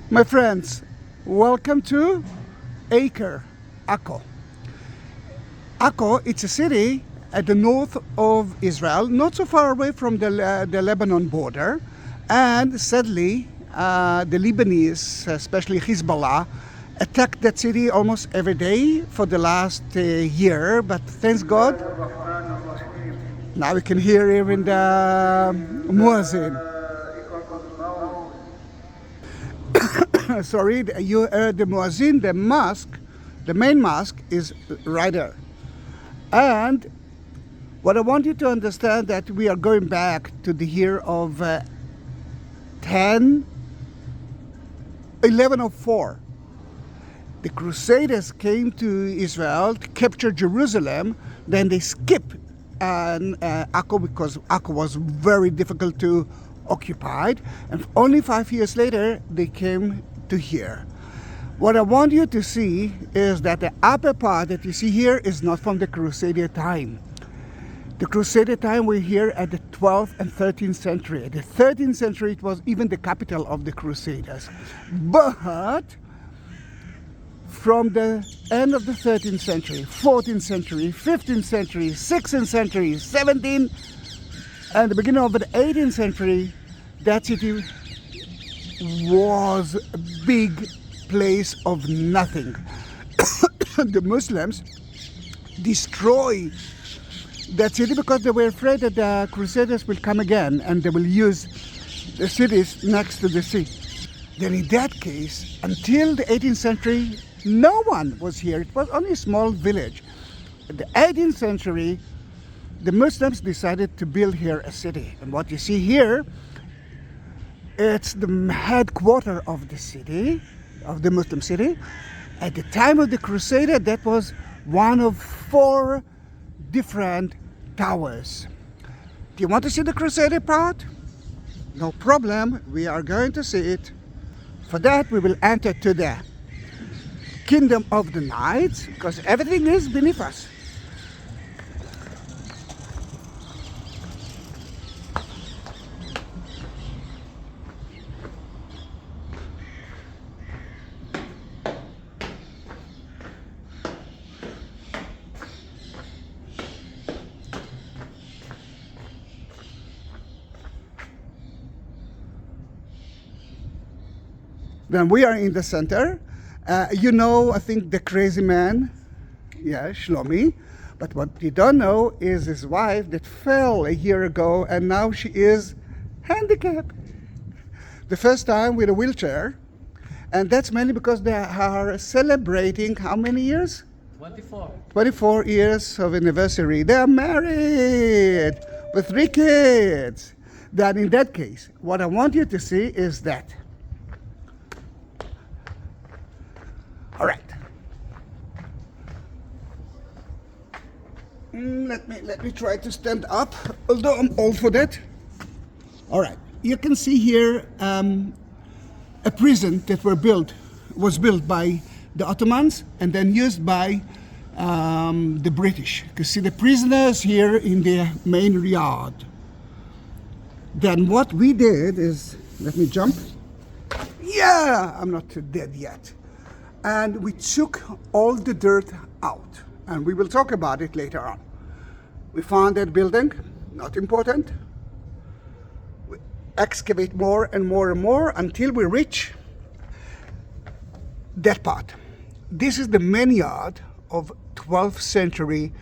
My friends, welcome to Acre, Akko. Akko, it's a city at the north of Israel, not so far away from the Lebanon border. And sadly, the Lebanese, especially Hezbollah, attacked that city almost every day for the last year. But thanks God, now we can hear even the muezzin. Sorry, you heard the muezzin, the mosque, the main mosque is right there. And what I want you to understand that we are going back to the year of 1104. The Crusaders came to Israel to capture Jerusalem. Then they skipped Akko because Akko was very difficult to occupy. And only 5 years later, they came to here. What I want you to see is that the upper part that you see here is not from the Crusader time. The Crusader time we're here at the 12th and 13th century. At the 13th century, it was even the capital of the Crusaders. But from the end of the 13th century, 14th century, 15th century, 16th century, 17th, and the beginning of the 18th century, that city was a big place of nothing. The Muslims destroyed that city because they were afraid that the Crusaders will come again and they will use the cities next to the sea. Then in that case, until the 18th century, no one was here. It was only a small village. In the 18th century, the Muslims decided to build here a city. And what you see here, it's the headquarters of the city, of the Muslim city. At the time of the Crusader, that was one of 4 different towers. Do you want to see the Crusader part? No problem, we are going to see it. For that, we will enter to the Kingdom of the Knights, because everything is beneath us. Then we are in the center. You know, I think the crazy man, yeah, Shlomi. But what you don't know is his wife that fell a year ago and now she is handicapped. The first time with a wheelchair. And that's mainly because they are celebrating how many years? 24. 24 years of anniversary. They are married with 3 kids. Then in that case, what I want you to see is that. All right. Let me try to stand up, although I'm old for that. All right. You can see here a prison that was built by the Ottomans and then used by the British. You can see the prisoners here in the main yard. Then what we did is, let me jump. Yeah, I'm not dead yet. And we took all the dirt out, and we will talk about it later on. We found that building, not important. We excavate more and more and more until we reach that part. This is the main yard of 12th century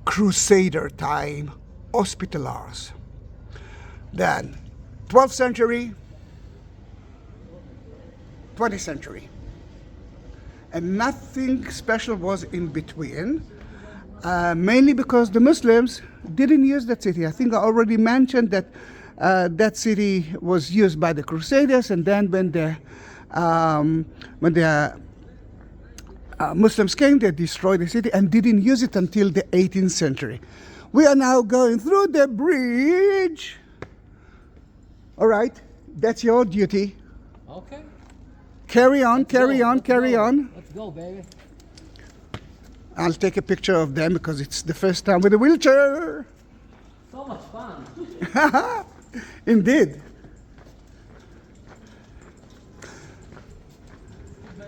Crusader time hospitallers. Then 12th century, 20th century. And nothing special was in between, mainly because the Muslims didn't use that city. I think I already mentioned that that city was used by the Crusaders, and then when the Muslims came, they destroyed the city and didn't use it until the 18th century. We are now going through the bridge. All right, that's your duty. Okay. Carry on, carry on, carry on. Let's go, baby. I'll take a picture of them because it's the first time with a wheelchair. So much fun. Indeed.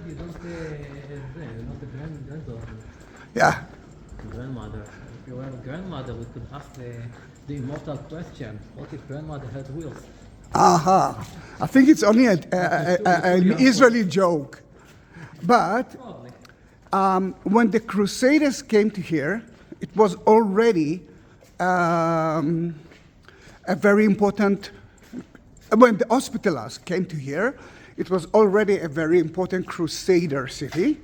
you don't not the granddaughter, Yeah. grandmother. If you were a grandmother, we could ask the immortal question: what if grandmother had wheels? Aha. I think it's only an Israeli joke. But Probably. when the Crusaders came to here, it was already a very important. When the Hospitallers came to here, it was already a very important Crusader city,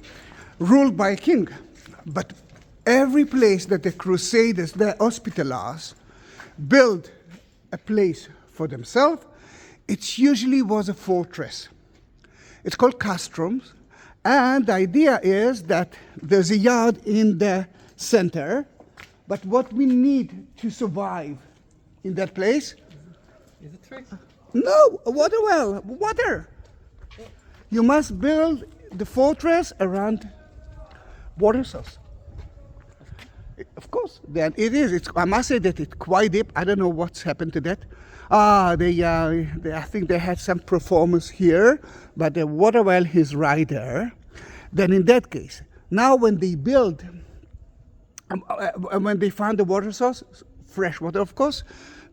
ruled by a king. But every place that the Crusaders, the Hospitallers, built a place for themselves, it usually was a fortress. It's called castrums, and the idea is that there's a yard in the center, but what we need to survive in that place, Is it trick? no, a water well, water. You must build the fortress around water source. Of course, then it is. I must say that it's quite deep. I don't know what's happened to that. I think they had some performance here, but the water well is right there. Then in that case, now when they build, when they find the water source, fresh water, of course,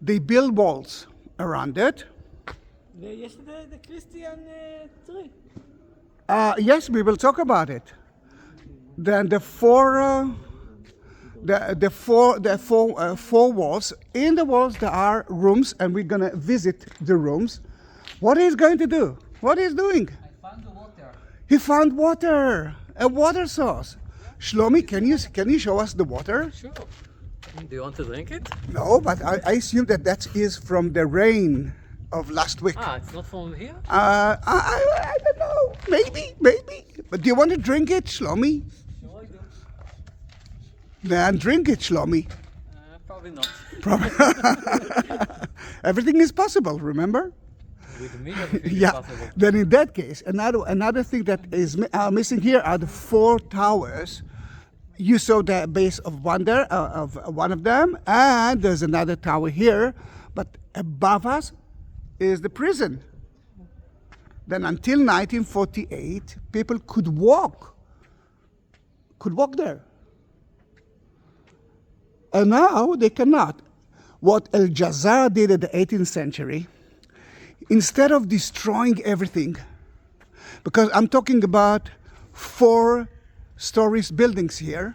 they build walls around it. Yesterday, the Christian tree. Yes, we will talk about it. Then the four walls. In the walls there are rooms, and we're gonna visit the rooms. What he's going to do? What he's doing? I found the water. He found water, a water source. Shlomi, can you show us the water? Sure. Do you want to drink it? No, but I assume that is from the rain of last week. It's not from here? I don't know. Maybe. But do you want to drink it, Shlomi? Sure I do. Then drink it, Shlomi. Probably not. Everything is possible, remember? With me, everything Yeah. is possible. Then in that case, another thing that is missing here are the four towers. You saw the base of one of them, and there's another tower here. But above us is the prison. Then until 1948, people could walk there. And now they cannot. What El Jazar did in the 18th century, instead of destroying everything, because I'm talking about 4 stories buildings here,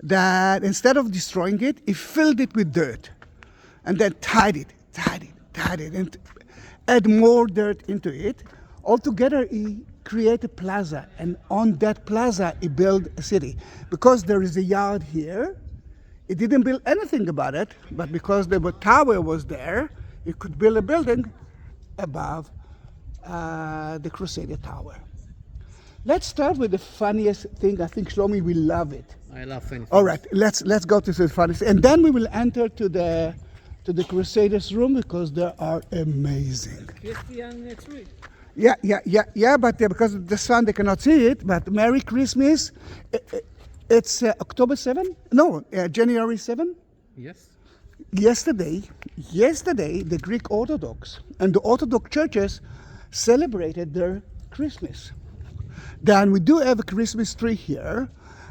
that instead of destroying it, he filled it with dirt and then tied it, and add more dirt into it. Altogether, he created a plaza, and on that plaza, he built a city. Because there is a yard here, he didn't build anything about it, but because the tower was there, he could build a building above the Crusader Tower. Let's start with the funniest thing. I think Shlomi will love it. I love funny things. All right, let's go to the funniest, and then we will enter to the Crusaders' room because they are amazing. Christian tree. Yeah, but because of the sun they cannot see it. But Merry Christmas. It's October 7? No, January 7. Yes. Yesterday, the Greek Orthodox and the Orthodox churches celebrated their Christmas. Then we do have a Christmas tree here,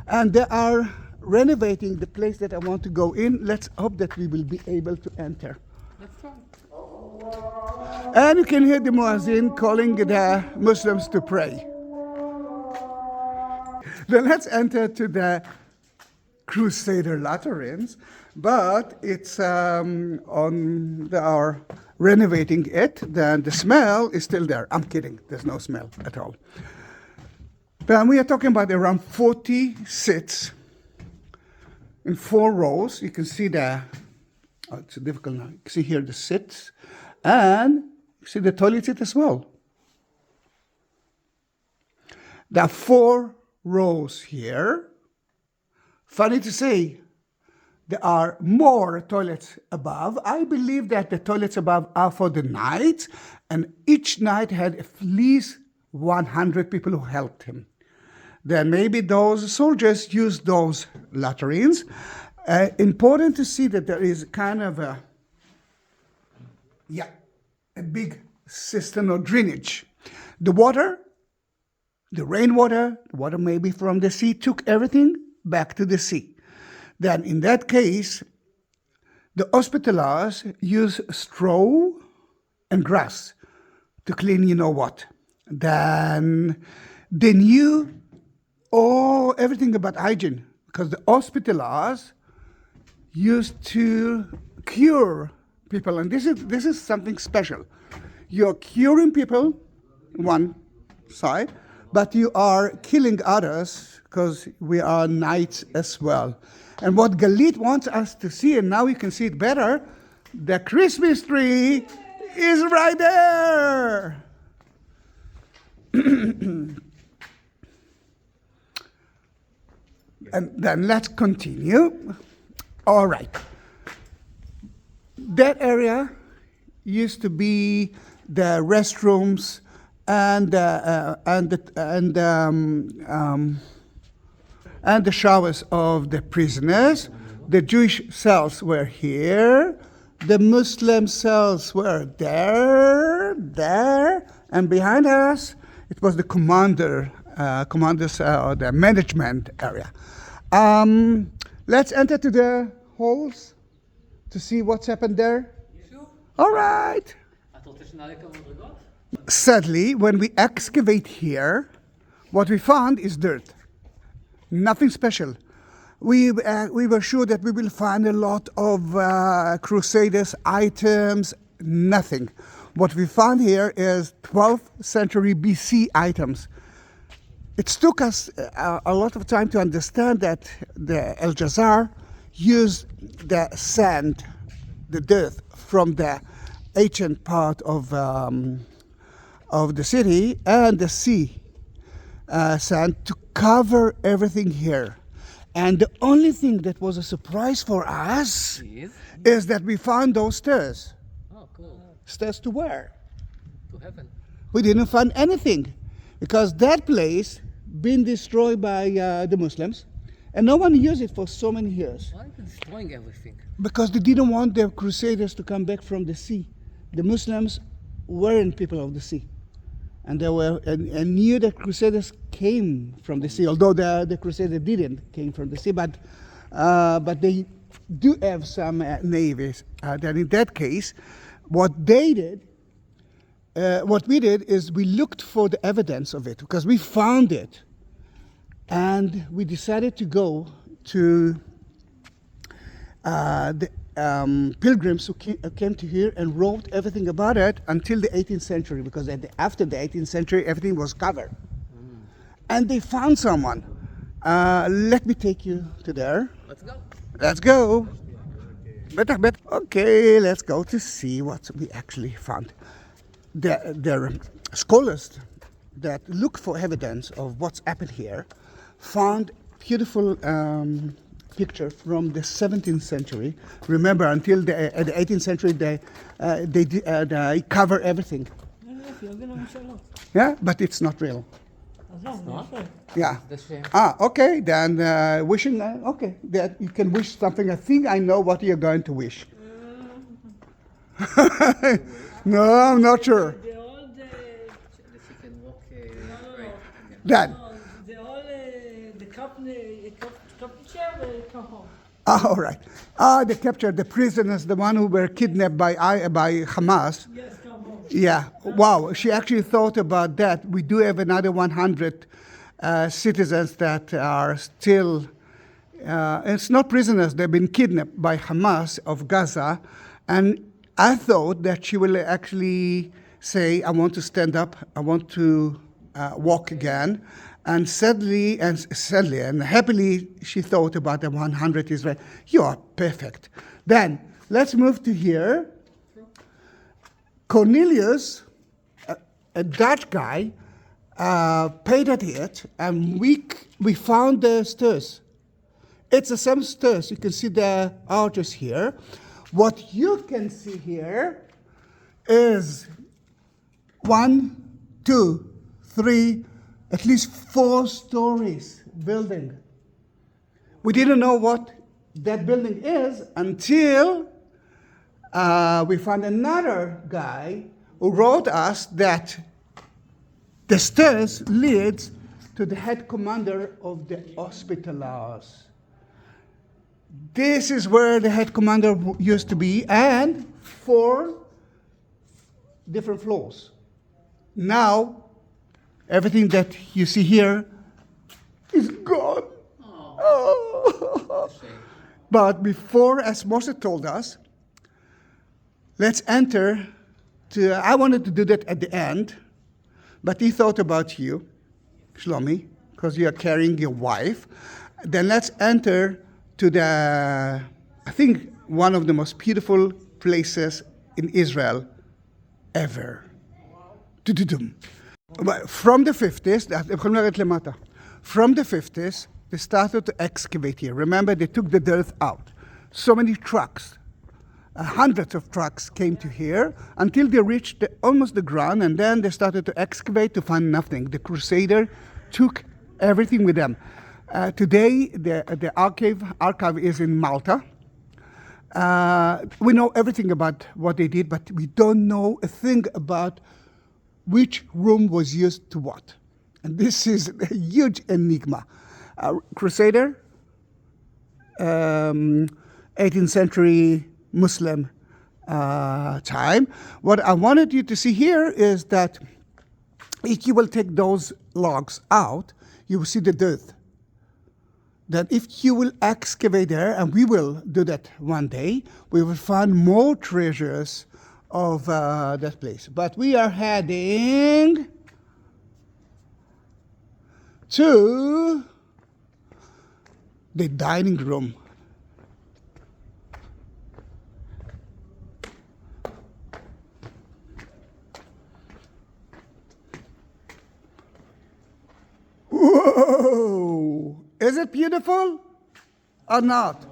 and they are renovating the place that I want to go in. Let's hope that we will be able to enter. Let's try. And you can hear the muezzin calling the Muslims to pray. Then let's enter to the Crusader latrines, but it's they are renovating it. Then the smell is still there. I'm kidding. There's no smell at all. But we are talking about around 40 seats in 4 rows. You can see it's difficult now. You can see here the seats, and you see the toilet seat as well. There are 4 rows here. Funny to say, there are more toilets above. I believe that the toilets above are for the night, and each night had at least 100 people who helped him. Then maybe those soldiers used those latrines. Important to see that there is kind of a big system of drainage. The water The rainwater, the water maybe from the sea, took everything back to the sea. Then in that case, the hospitallers use straw and grass to clean you know what. Then they knew everything about hygiene because the hospitallers used to cure people, and this is something special. You're curing people, one side, but you are killing others because we are knights as well. And what Galit wants us to see, and now you can see it better, the Christmas tree is right there. And then let's continue. All right. That area used to be the restrooms and the showers of the prisoners. The Jewish cells were here. The Muslim cells were there, and behind us it was the the management area. Let's enter to the halls to see what's happened there. Sure. All right. Sadly, when we excavate here, what we found is dirt. Nothing special. We were sure that we will find a lot of Crusaders items. Nothing. What we found here is 12th century BC items. It took us a lot of time to understand that the El Jazar used the sand, the dirt from the ancient part of the city and the sea sand to cover everything here. And the only thing that was a surprise for us is that we found those stairs. Oh, cool. Stairs to where? To heaven. We didn't find anything because that place been destroyed by the Muslims, and no one used it for so many years. Why are you destroying everything? Because they didn't want the Crusaders to come back from the sea. The Muslims weren't people of the sea, and they were and knew that Crusaders came from the sea. Although the Crusaders didn't came from the sea, but they do have some navies. That in that case, what they did. What we did is we looked for the evidence of it because we found it, and we decided to go to the pilgrims who came to here and wrote everything about it until the 18th century, because after the 18th century everything was covered. And they found someone. Let me take you to there. Let's go. Let's go. Better. Okay, let's go to see what we actually found. The scholars that look for evidence of what's happened here found beautiful picture from the 17th century. Remember, until the 18th century, they cover everything. Yeah, but it's not real. Yeah. Okay. Then wishing. Okay, that you can wish something. I think I know what you're going to wish. No, I'm not sure. Dad. All right. They captured the prisoners, the one who were kidnapped by Hamas. Yes, come home. Yeah. Wow. She actually thought about that. We do have another 100 citizens that are still. It's not prisoners. They've been kidnapped by Hamas of Gaza, and I thought that she will actually say, I want to stand up, I want to walk again. And sadly and happily, she thought about the 100 Israelis. You are perfect. Then, let's move to here. Cornelius, a Dutch guy, painted it, and we found the stairs. It's the same stairs. You can see the arches here. What you can see here is 1, 2, 3, at least 4 stories building. We didn't know what that building is until we found another guy who wrote us that the stairs leads to the head commander of the Hospitallers. This is where the head commander used to be, and 4 different floors. Now, everything that you see here is gone. Oh. But before, as Moses told us, let's enter to, I wanted to do that at the end, but he thought about you, Shlomi, because you are carrying your wife. Then let's enter to the, I think, one of the most beautiful places in Israel ever. From the 50s, they started to excavate here. Remember, they took the dirt out. So many trucks, hundreds of trucks came to here until they reached almost the ground, and then they started to excavate to find nothing. The Crusader took everything with them. Today, the archive is in Malta. We know everything about what they did, but we don't know a thing about which room was used to what. And this is a huge enigma. Crusader, 18th century Muslim time. What I wanted you to see here is that if you will take those logs out, you will see the dirt. That if you will excavate there, and we will do that one day, we will find more treasures of that place. But we are heading to the dining room. Whoa! Is it beautiful or not?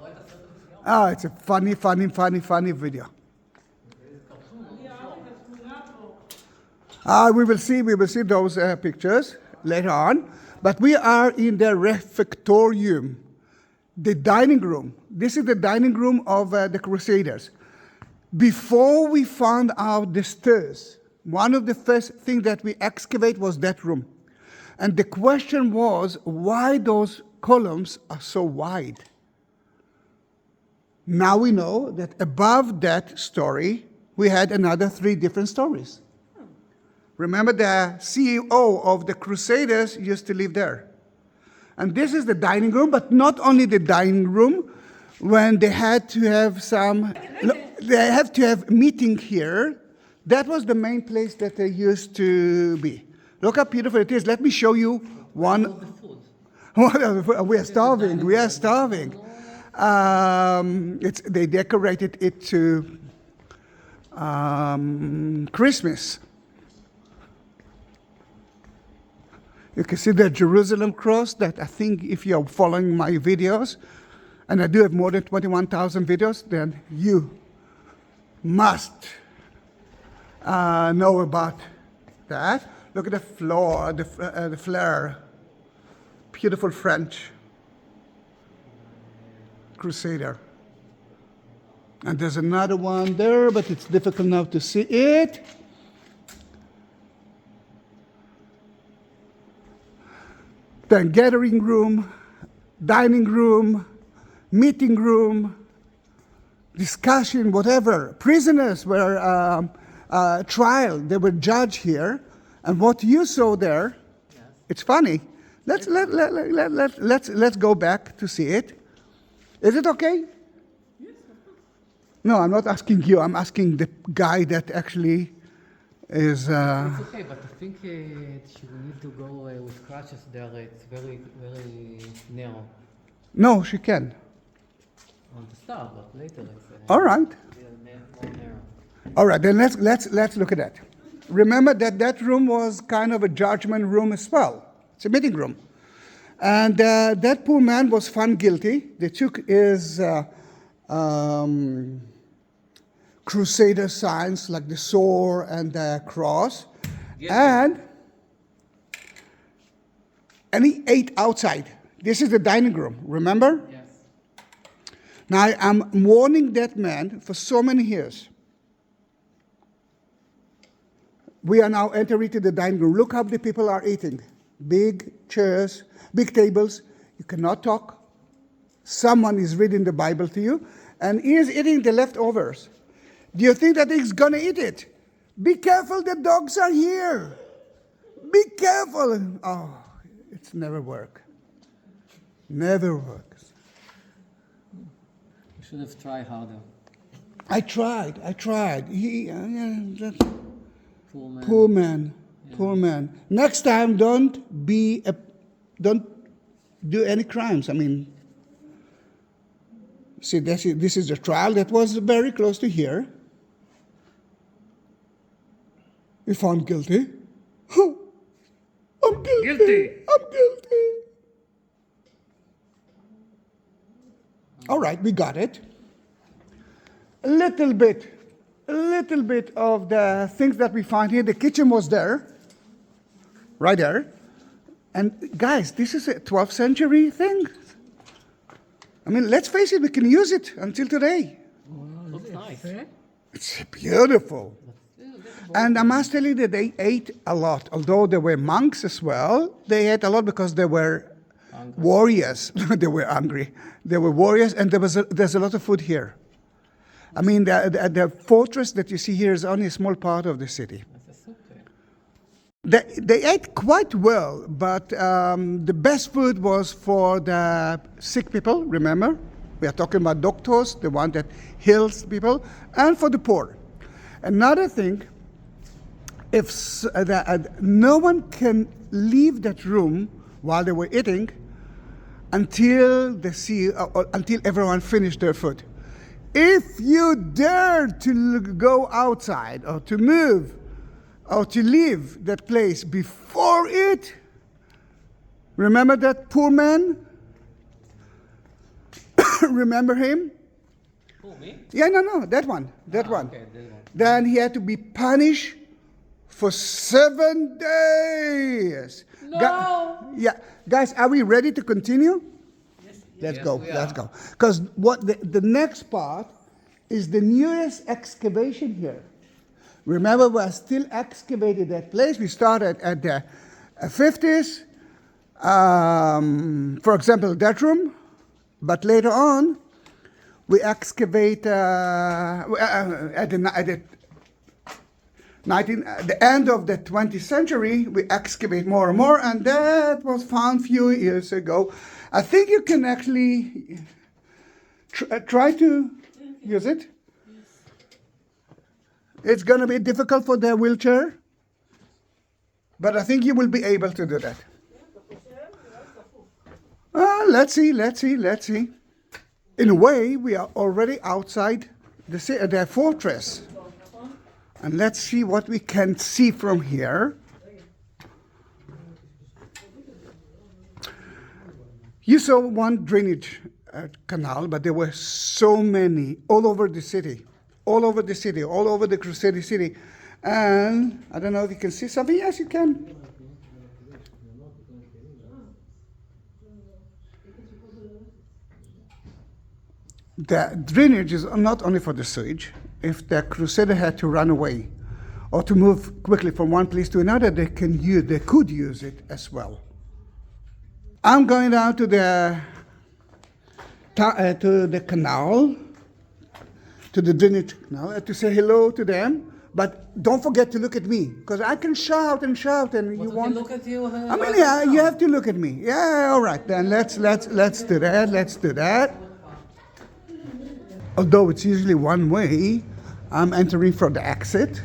Oh, it's a funny video. We will see those pictures later on. But we are in the refectorium, the dining room. This is the dining room of the Crusaders. Before we found out the stairs, one of the first things that we excavate was that room. And the question was, why those columns are so wide? Now we know that above that story, we had another 3 different stories. Remember, the CEO of the Crusaders used to live there. And this is the dining room, but not only the dining room. When they had to have meeting here, that was the main place that they used to be. Look how beautiful it is. Let me show you one. We are starving. They decorated it to Christmas. You can see the Jerusalem cross that I think if you're following my videos, and I do have more than 21,000 videos, then you must know about that. Look at the floor, the flare. Beautiful French Crusader. And there's another one there, but it's difficult now to see it. Then gathering room, dining room, meeting room, discussion, whatever. Prisoners were trial. They were judged here. And what you saw there, yes. It's funny. Let's go back to see it. Is it okay? Yes. No, I'm not asking you. I'm asking the guy that actually is. It's okay, but I think she will need to go with crutches there. It's very, very narrow. No, she can. On the start, but later it's. All right. More narrow. All right, then let's look at that. Remember that room was kind of a judgment room as well. It's a meeting room. And that poor man was found guilty. They took his Crusader signs, like the sword and the cross, and he ate outside. This is the dining room, remember? Yes. Now, I'm warning that man for so many years. We are now entering to the dining room. Look how the people are eating. big chairs, big tables. You cannot talk. Someone is reading the Bible to you, and he is eating the leftovers. Do you think that he's gonna eat it? Be careful, the dogs are here. Be careful. Oh, it's never work. Never works. You should have tried harder. I tried. Poor Poor man. Poor man. Poor man. Next time, don't do any crimes. I mean, see, this is a trial that was very close to here. He found guilty. I'm guilty. I'm guilty. All right, we got it. A little bit of the things that we find here. The kitchen was there, right there. And guys, this is a 12th century thing. I mean, let's face it, we can use it until today. Looks nice. It's beautiful. And I must tell you that they ate a lot. Although there were monks as well, they ate a lot because they were warriors. They were hungry. They were warriors, and there's a lot of food here. I mean, the fortress that you see here is only a small part of the city. They ate quite well, but the best food was for the sick people, remember? We are talking about doctors, the one that heals people, and for the poor. Another thing, if no one can leave that room while they were eating until until everyone finished their food. If you dare to go outside or to move or to leave that place before it, remember that poor man? Remember him? Who, me? Yeah, no, that one. Okay, that one. Then he had to be punished for 7 days. No! Yeah, guys, are we ready to continue? Let's go. Because what the next part is the newest excavation here. Remember, we're still excavating that place. We started at the 50s. For example, that room. But later on, we excavate at the end of the 20th century. We excavate more and more, and that was found a few years ago. I think you can actually try to use it. It's going to be difficult for the wheelchair, but I think you will be able to do that. Let's see. In a way, we are already outside the fortress. And let's see what we can see from here. You saw one drainage canal, but there were so many all over the city, all over the Crusader City. And I don't know if you can see something. Yes, you can. The drainage is not only for the sewage. If the Crusader had to run away or to move quickly from one place to another, they could use it as well. I'm going down to the canal, to the drainage canal, to say hello to them. But don't forget to look at me, because I can shout, and you won't look at you. I mean, yeah, you have to look at me. Yeah, all right. Then let's do that. Let's do that. Although it's usually one way, I'm entering from the exit.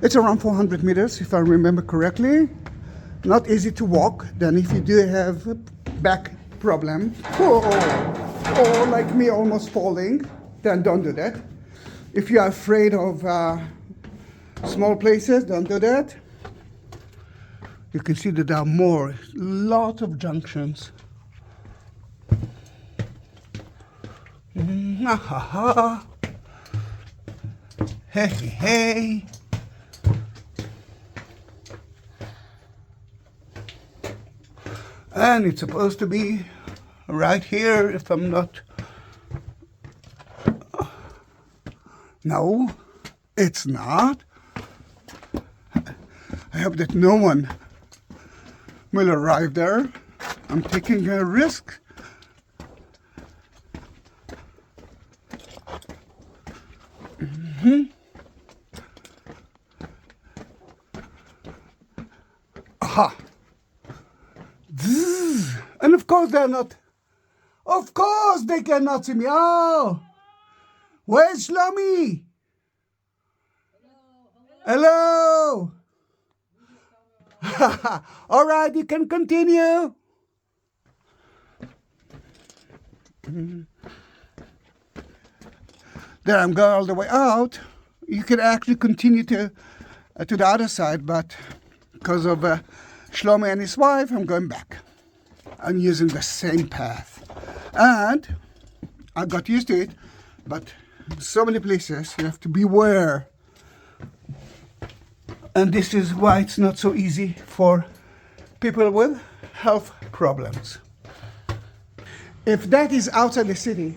It's around 400 meters, if I remember correctly. Not easy to walk. Then if you do have a back problem, or like me almost falling, then don't do that. If you are afraid of small places, don't do that. You can see that there are lot of junctions. Hey. And it's supposed to be right here, if I'm not. No, it's not. hope that no one will arrive there. I'm taking a risk. Aha! Zzz. And of course they're not. Of course they cannot see me. Oh! Where's Shlomi? Hello! All right, you can continue. There, I'm going all the way out. You can actually continue to the other side, but because of Shlomi and his wife, I'm going back. I'm using the same path. And I got used to it, but so many places you have to beware. And this is why it's not so easy for people with health problems. If that is outside the city,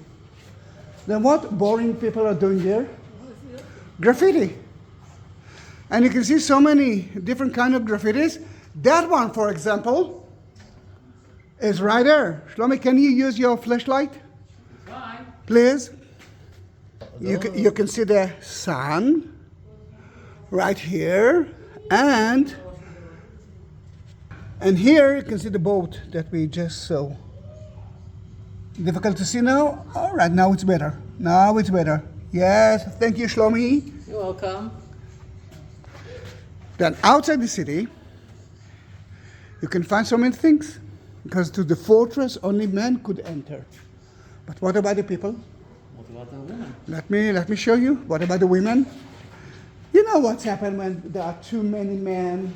then what boring people are doing here? Graffiti. And you can see so many different kind of graffitis. That one, for example, is right there. Shlomi, can you use your flashlight? Fine. Please. You can see the sun right here, and here you can see the boat that we just saw. Difficult to see now? All right, now it's better. Now it's better. Yes, thank you, Shlomi. You're welcome. Then outside the city, you can find so many things, because to the fortress only men could enter. But what about the people? What about the women? Let me show you. What about the women? You know what's happened when there are too many men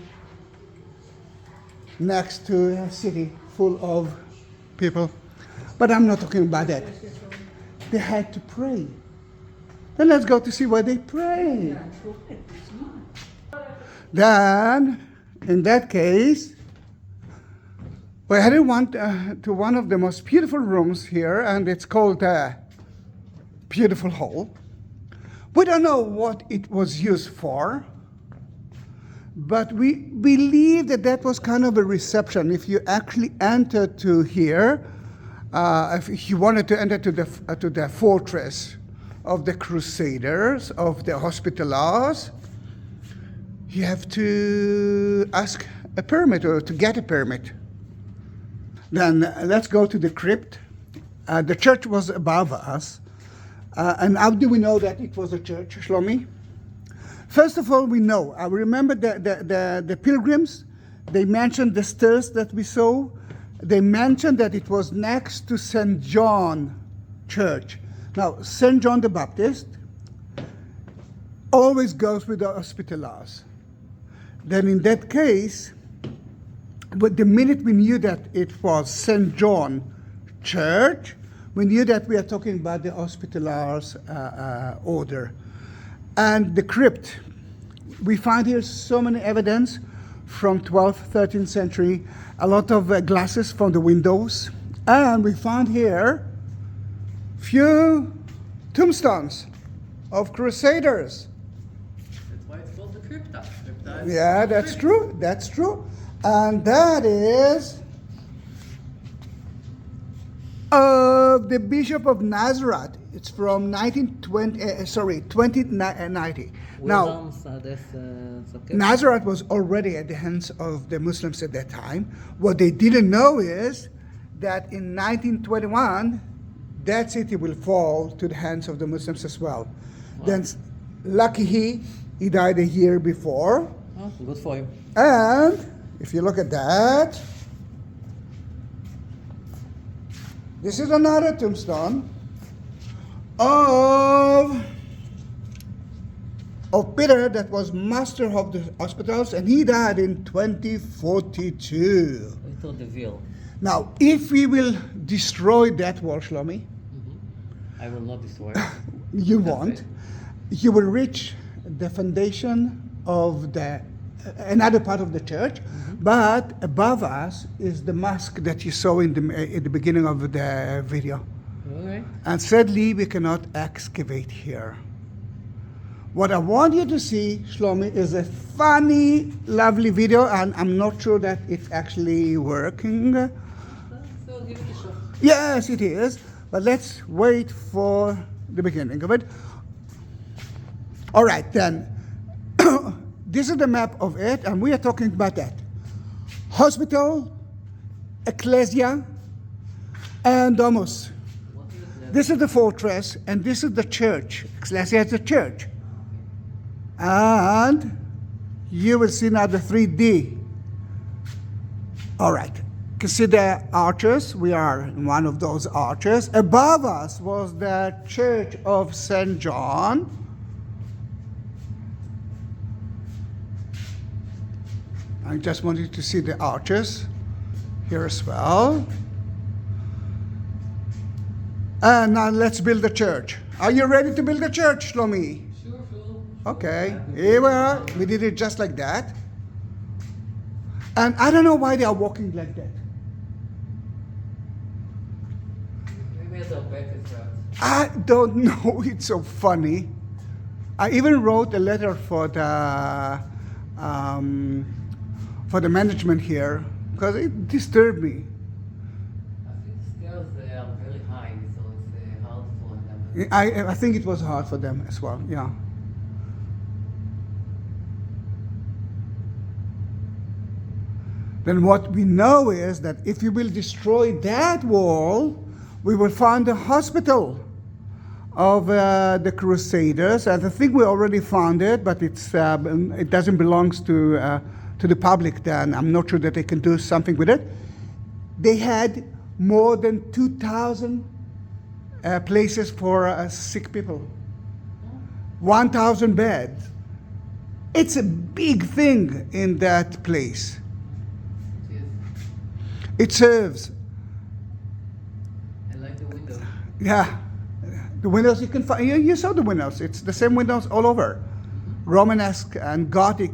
next to a city full of people. But I'm not talking about that. They had to pray. Then let's go to see where they pray. Then, in that case, we're heading to one of the most beautiful rooms here, and it's called Beautiful Hall. We don't know what it was used for, but we believe that that was kind of a reception. If you actually enter to here, if you wanted to enter to the fortress of the Crusaders, of the Hospitallers, you have to ask a permit or to get a permit. Then let's go to the crypt. The church was above us. And how do we know that it was a church, Shlomi? First of all, we know. I remember the pilgrims, they mentioned the stairs that we saw. They mentioned that it was next to St Joan Church. Now, St John the Baptist always goes with the Hospitallers. Then in that case, but the minute we knew that it was St John Church, we knew that we are talking about the Hospitallers order. And the crypt, we find here so many evidence from 12th, 13th century, a lot of glasses from the windows. And we found here few tombstones of crusaders. That's why it's called the crypta. Yeah, that's true. That's true. And that is of the Bishop of Nazareth. It's from 2090. Now, Nazareth was already at the hands of the Muslims at that time. What they didn't know is that in 1921, that city will fall to the hands of the Muslims as well. Wow. Then, lucky he died a year before. Oh, good for him. And if you look at that, this is another tombstone of Peter that was master of the hospitals, and he died in 2042. I thought the veil. Now, if we will destroy that wall, Shlomi, I will not destroy it. You won't. You will reach the foundation of another part of the church, but above us is the mosque that you saw in the beginning of the video. Okay. And sadly, we cannot excavate here. What I want you to see, Shlomi, is a funny, lovely video, and I'm not sure that it's actually working. So give it a shot. Yes, it is, but let's wait for the beginning of it. All right, then. This is the map of it, and we are talking about that. Hospital, ecclesia, and domus. What is it? This is the fortress, and this is the church. Ecclesia is the church. And you will see now the 3D. All right. You can see the arches. We are in one of those arches. Above us was the church of St Joan. I just wanted to see the arches here as well. And now let's build the church. Are you ready to build the church, Shlomi? Sure. Okay, here we are. We did it just like that. And I don't know why they are walking like that. Maybe it's our back is right. I don't know. It's so funny. I even wrote a letter for the management here because it disturbed me. I think stairs are very high, so it's hard for them. I think it was hard for them as well. Yeah. Then what we know is that if you will destroy that wall, we will find the hospital of the Crusaders. And I think we already found it, but it doesn't belong to the public. Then I'm not sure that they can do something with it. They had more than 2,000 places for sick people. 1,000 beds. It's a big thing in that place. It serves. I like the window. Yeah. The windows you can find. You saw the windows. It's the same windows all over. Romanesque and Gothic.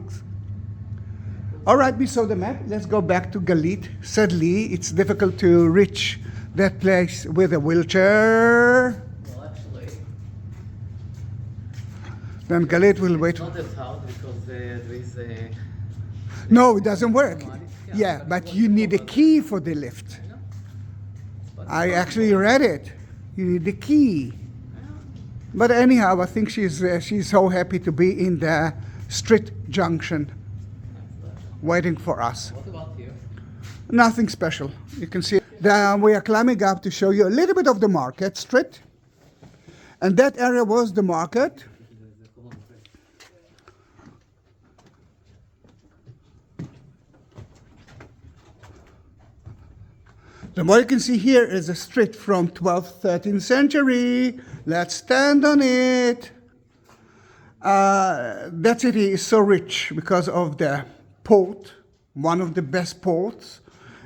All right, we saw the map. Let's go back to Galit. Sadly, it's difficult to reach that place with a wheelchair. Well, actually, Then Galit will wait. it's not as hard because there is a... No, it doesn't work. Yeah, but you need a key for the lift. I actually read it. You need the key. But anyhow, I think she's so happy to be in the street junction waiting for us. What about here? Nothing special. You can see we are climbing up to show you a little bit of the market street. And that area was the market. The what you can see here is a street from 12th, 13th century. Let's stand on it. That city is so rich because of the port, one of the best ports.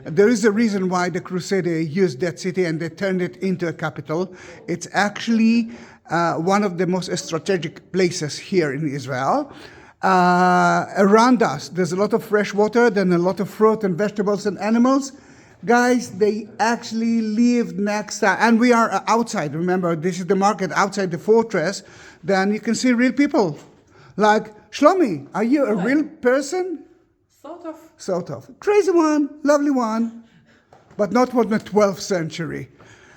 There is a reason why the Crusader used that city and they turned it into a capital. It's actually one of the most strategic places here in Israel. Around us, there's a lot of fresh water, then a lot of fruit and vegetables and animals. Guys, they actually live next to, and we are outside. Remember, this is the market outside the fortress. Then you can see real people. Like, Shlomi, are you a real person? Sort of. Sort of. Crazy one, lovely one, but not from the 12th century.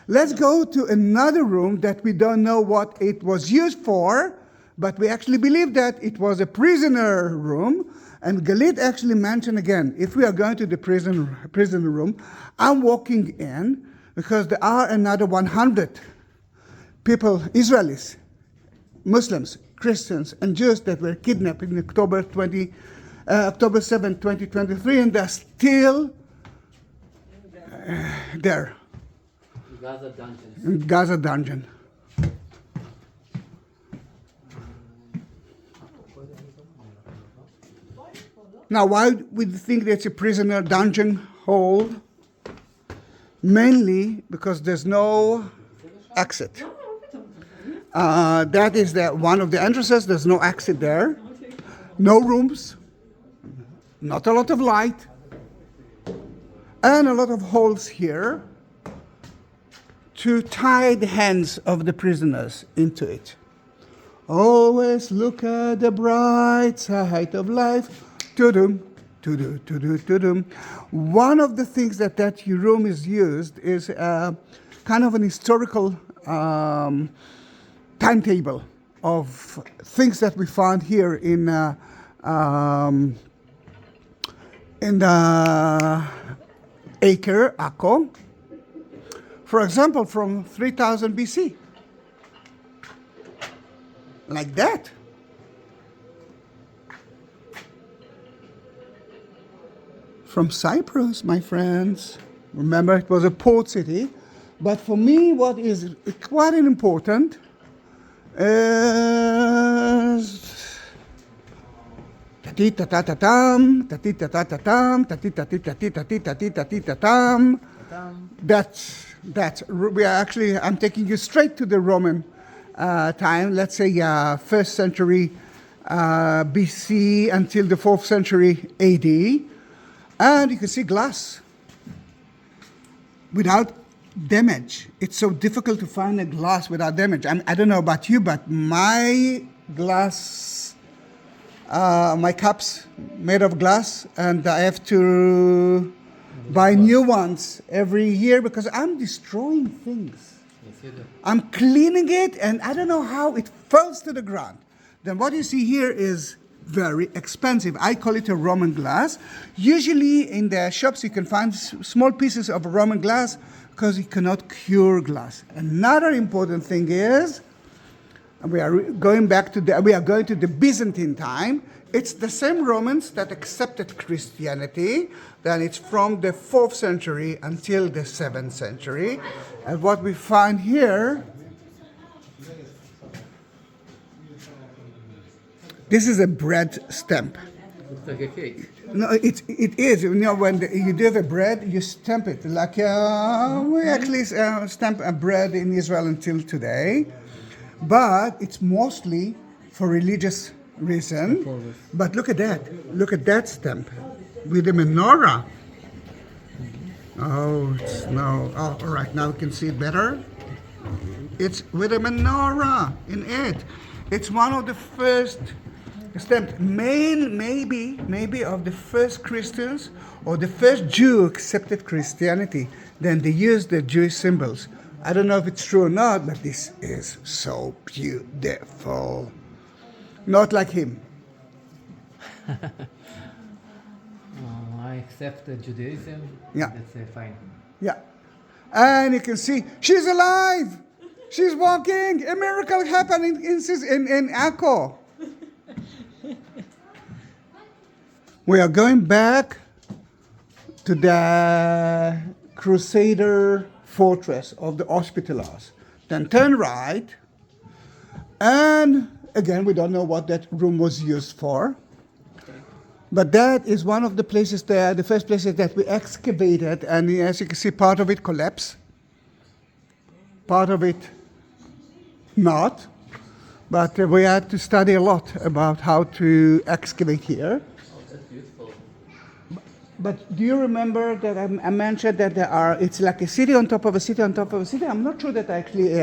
Let's go to another room that we don't know what it was used for, but we actually believe that it was a prisoner room. And Galit actually mentioned again, if we are going to the prison room, I'm walking in because there are another 100 people, Israelis, Muslims, Christians, and Jews that were kidnapped in October 7, 2023, and they're still there. Gaza dungeons. In Gaza dungeon. Now, why would you think that's a prisoner dungeon hole? Mainly because there's no exit. That is one of the entrances. There's no exit there. No rooms. Not a lot of light. And a lot of holes here to tie the hands of the prisoners into it. Always look at the bright side of life. To-dum, to-do, to-do, to-dum. One of the things that room is used is kind of an historical timetable of things that we found here in the Acre, Akko. For example, from 3000 BC. Like that. From Cyprus, my friends. Remember, it was a port city. But for me, what is quite important is tati-ta-ta-ta-tam, tati-ta-ta-ta-tam, tati-ta-ti-ta-ti-ta-ti-ta-ti-ta-ti-ta-tam. I'm taking you straight to the Roman time, let's say 1st century BC until the 4th century AD. And you can see glass without damage. It's so difficult to find a glass without damage. I don't know about you, but my glass, my cups made of glass, and I have to buy new ones every year because I'm destroying things. Yes, you do. I'm cleaning it, and I don't know how it falls to the ground. Then what you see here is very expensive. I call it a Roman glass. Usually in the shops you can find small pieces of Roman glass because you cannot cure glass. Another important thing is, we are going to the Byzantine time. It's the same Romans that accepted Christianity. Then it's from the 4th century until the 7th century. And what we find here, this is a bread stamp. Looks like a cake. No, it is. You know, when you do the bread, you stamp it. Like we actually stamp a bread in Israel until today. But it's mostly for religious reason. But look at that. Look at that stamp with the menorah. Oh, all right. Now we can see it better. It's with a menorah in it. It's one of the first stamps, maybe of the first Christians or the first Jew accepted Christianity. Then they used the Jewish symbols. I don't know if it's true or not, but this is so beautiful. Not like him. I accept Judaism. Yeah. That's fine. Yeah. And you can see she's alive. She's walking. A miracle happening in Akko. We are going back to the Crusader fortress of the Hospitallers. Then turn right. And again, we don't know what that room was used for. But that is one of the places there, the first places that we excavated. And as you can see, part of it collapsed. Part of it not. But we had to study a lot about how to excavate here. Oh, that's beautiful. But do you remember that I mentioned that it's like a city on top of a city on top of a city? I'm not sure that actually,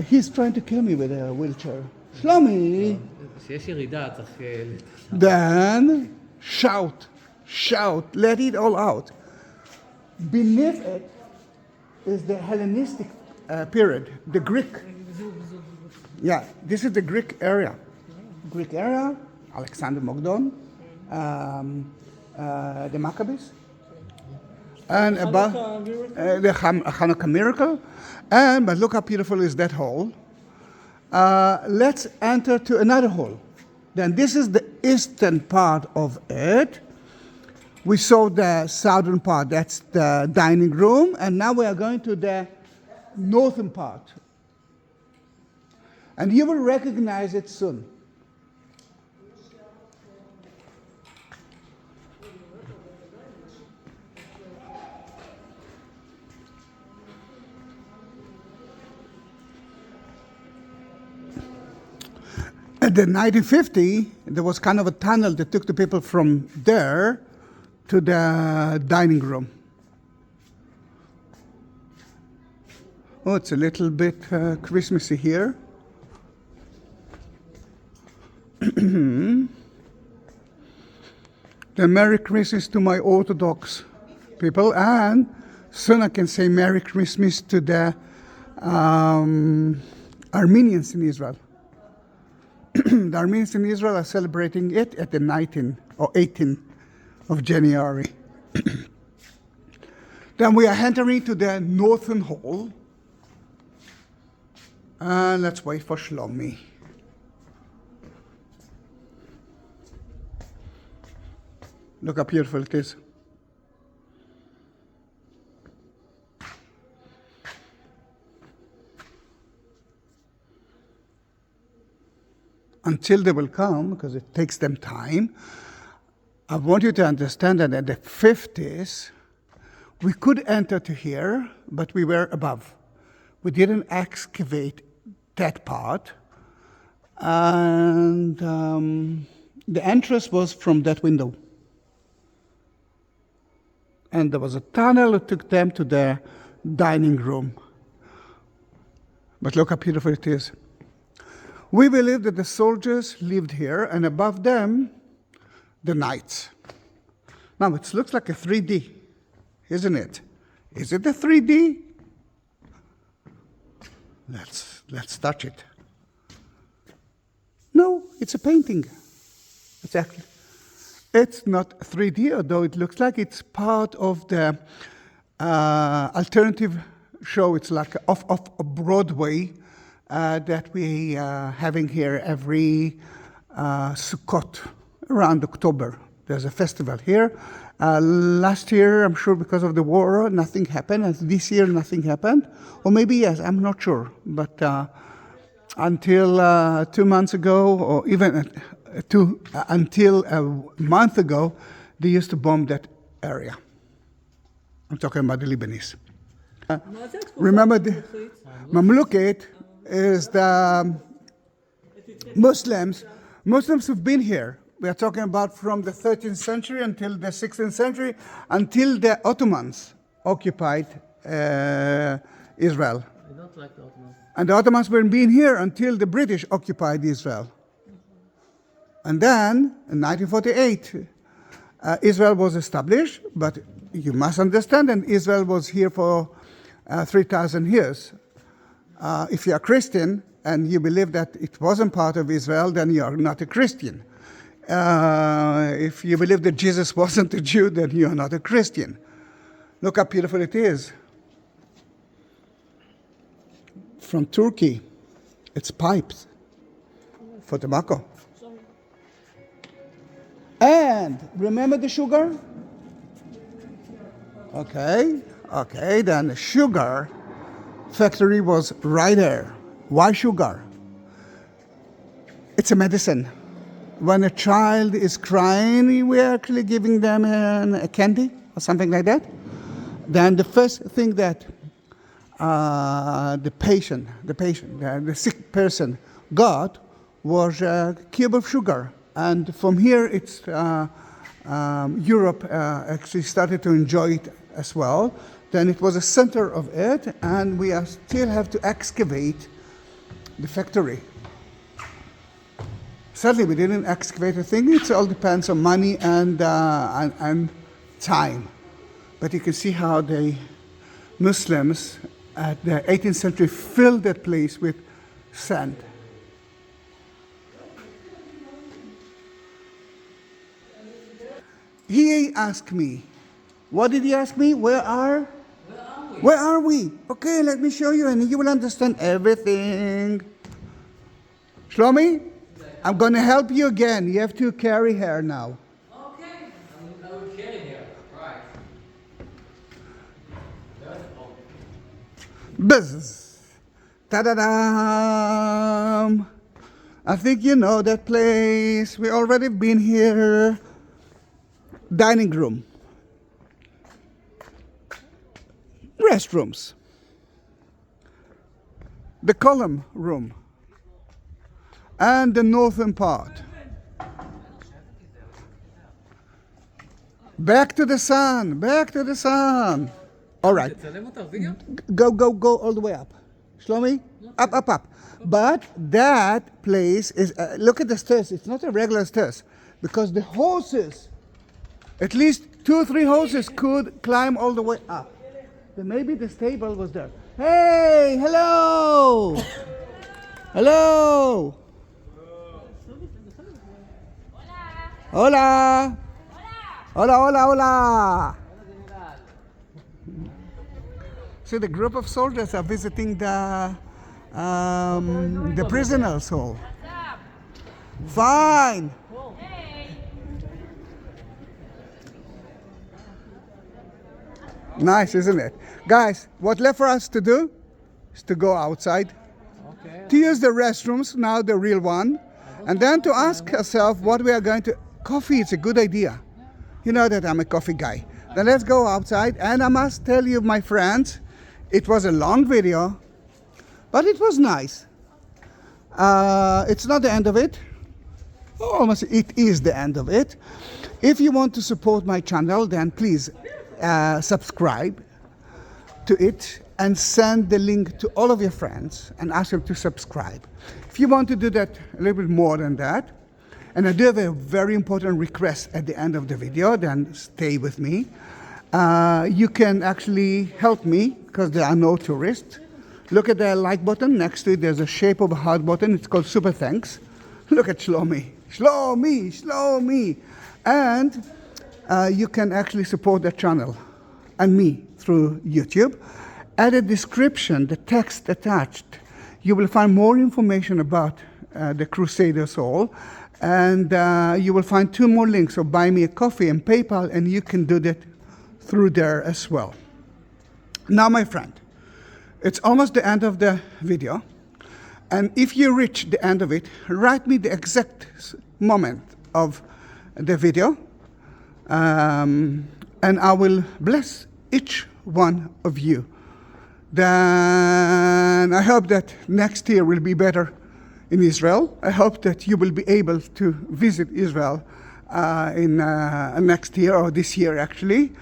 he's trying to kill me with a wheelchair. Shlomi! שיש ירידה, צריך... Then shout, let it all out. Beneath it is the Hellenistic period, the Greek. Yeah, this is the Greek area. Alexander Mogdon, the Maccabees, and about the Hanukkah miracle. But look how beautiful is that hall. Let's enter to another hall. Then this is the eastern part of it. We saw the southern part, that's the dining room, and now we are going to the northern part. And you will recognize it soon. At the 1950, there was kind of a tunnel that took the people from there to the dining room. Oh, it's a little bit Christmassy here. Then Merry Christmas to my Orthodox people, and soon I can say Merry Christmas to the Armenians in Israel. The Armenians in Israel are celebrating it at the 19th or 18th of January. Then we are entering to the northern hall. And let's wait for Shlomi. Look how beautiful it is. Until they will come, because it takes them time, I want you to understand that in the 50s, we could enter to here, but we were above. We didn't excavate that part. And the entrance was from that window. And there was a tunnel that took them to the dining room. But look how beautiful it is. We believe that the soldiers lived here, and above them, the knights. Now, it looks like a 3D, isn't it? Is it a 3D? Let's touch it. No, it's a painting. It's not 3D, although it looks like it's part of the alternative show. It's like off Broadway that we having here every Sukkot around October. There's a festival here. Last year, I'm sure because of the war, nothing happened. And this year, nothing happened. Or maybe yes, I'm not sure. But until 2 months ago, or even until a month ago, they used to bomb that area. I'm talking about the Lebanese. Remember, the Mamluks is the Muslims. Muslims who've been here. We are talking about from the 13th century until the 16th century, until the Ottomans occupied Israel. I don't like the Ottomans. And the Ottomans were being here until the British occupied Israel. And then, in 1948, Israel was established, but you must understand that Israel was here for 3,000 years. If you are Christian and you believe that it wasn't part of Israel, then you are not a Christian. If you believe that Jesus wasn't a Jew, then you are not a Christian. Look how beautiful it is. From Turkey, it's pipes for tobacco. And remember the sugar? Okay, then the sugar factory was right there. Why sugar? It's a medicine. When a child is crying, we're actually giving them a candy or something like that. Then the first thing that the sick person got was a cube of sugar. And from here, it's Europe actually started to enjoy it as well. Then it was a center of it, and we still have to excavate the factory. Sadly, we didn't excavate a thing. It all depends on money and time. But you can see how the Muslims at the 18th century filled that place with sand. He asked me, what did he ask me? Where are we? Okay, let me show you, and you will understand everything. Shlomi, I'm going to help you again. You have to carry her now. Okay, I will carry here. Right. Buzz. Ta-da-dam. I think you know that place. We already been here. Dining room. Restrooms. The column room. And the northern part. Back to the sun. All right. Go all the way up. Shlomi? Up, up, up. But that place is, look at the stairs. It's not a regular stairs because the horses, at least 2 or 3 horses could climb all the way up. Then maybe the stable was there. Hey, hello. Hello. Hola. Hola, hola, hola. So the group of soldiers are visiting the prisoners' hall. Fine. Nice, isn't it? Guys, what left for us to do is to go outside, to use the restrooms, now the real one, and then to ask ourselves what we are going to... Coffee is a good idea. You know that I'm a coffee guy. Then let's go outside, and I must tell you, my friends, it was a long video, but it was nice. It's not the end of it. Almost it is the end of it. If you want to support my channel, then please subscribe to it and send the link to all of your friends and ask them to subscribe. If you want to do that a little bit more than that, and I do have a very important request at the end of the video, then stay with me. You can actually help me because there are no tourists. Look at the like button. Next to it, there's a shape of a heart button. It's called Super Thanks. Look at Shlomi. Shlomi, Shlomi. And you can actually support the channel and me through YouTube. At the description, the text attached, you will find more information about the Crusaders Hall. And you will find 2 more links. So buy me a coffee and PayPal, and you can do that through there as well. Now, my friend, it's almost the end of the video. And if you reach the end of it, write me the exact moment of the video. And I will bless each one of you. Then I hope that next year will be better in Israel. I hope that you will be able to visit Israel in next year, or this year actually.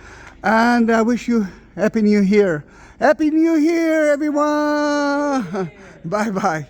And I wish you Happy New Year. Happy New Year, everyone. Bye-bye.